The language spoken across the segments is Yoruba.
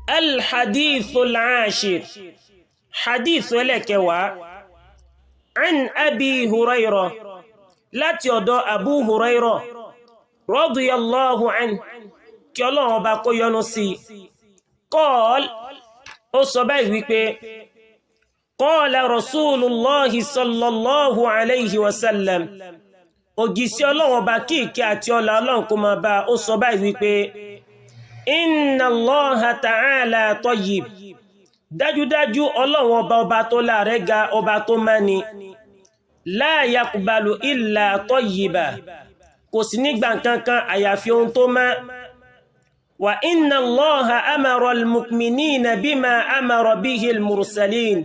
الحديث العاشر حديث لك عن أبي هريرة لا تيودو أبو هريرة رضي الله عنه كالله باقو ينسي قال أصبعي ويكي قال رسول الله صلى الله عليه وسلم òjíṣẹ́ Ọlọ́run ọba kí ìkẹ́ àti ọlá Ọlọ́run kó máa bá ó sọ báyìí wípé inna Allaha ta'ala tayyib dájúdájú Ọlọ́run ọba tó láàrẹ́ ga ọba tó mẹ́ni la yaqbalu illa tayyiba kò sí nígbà kankan àyàfi ohun tó mọ́ wa inna Allaha amara al-mu'minina bima amara bihi al-mursalin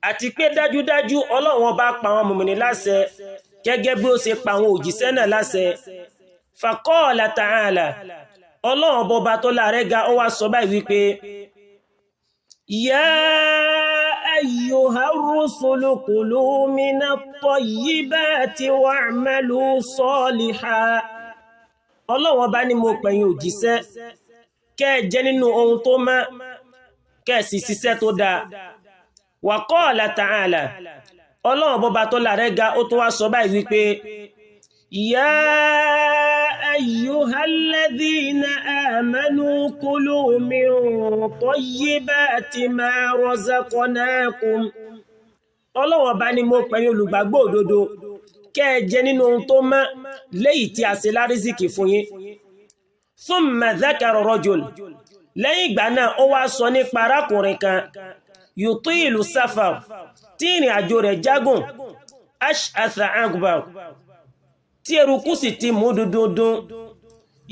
àti pé dájúdájú Ọlọ́run ọba pa àwọn mùmínì láṣẹ gẹ́gẹ́ bí ó ṣe pa àwọn òjíṣẹ́ náà láṣẹ faqala ta'ala Ọlọ́run ọba tó láàrẹ́ ga ó wá sọ báyìí wípé ya ayyuhar rusulu kulu minat tayyibati wa'malu salihan Ọlọ́run ọba ní mo pẹ̀yin òjíṣẹ́ kẹ́ jẹ nínú ohun tó mọ́ kẹ́ sì ṣiṣẹ́ tó dáa wa qala ta'ala Ọlọ́run ọba tó láàrẹ́ ga ó tó wá sọ báyìí wípé ya ayyuhal ladhina amanu kulu min tayyibati ma razaqnakum Ọlọ́run ọba ní mo pẹ̀yin olùgbàgbọ́ òdodo kẹ́ jẹ nínú ohun tó mọ́ léyìí tí a ṣe lárísìkì fún yín thumma dhakara rajul lẹ́yìn ìgbà náà ó wá sọ nípa arákùnrin kan yutilu safar tí ìrìn àjò rẹ̀ jágùn ash'atha akbar tí eruku sì ti mú dúdúdún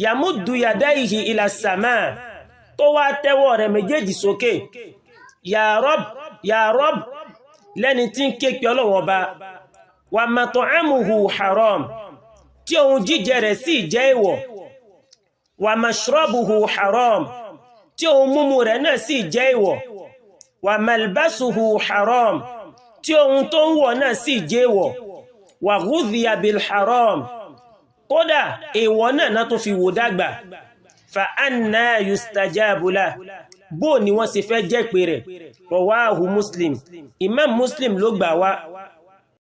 yamuddu yadayhi ila samaa tó wá tẹ́wọ́ rẹ̀ méjèèjì sókè ya Rabb lẹ́ni tí ń ké pe Ọlọ́run ọba wa mat'amuhu haram tí ohun jíjẹ rẹ̀ sì jẹ́ èèwọ̀ wa mashrabuhu haram tí ohun mímu rẹ̀ náà sì jẹ́ èèwọ̀ wa malbasuhu haram tí ohun tó ń wọ̀ náà sì jẹ́ èèwọ̀ wa ghudhiya bil haram kódà èèwọ̀ náà tó fi wò dàgbà fa anna yustajabu lah bó ni wọ́n sì fẹ́ jẹ́ pé rẹ̀ rawahu Muslim Imam Muslim ló gbà wá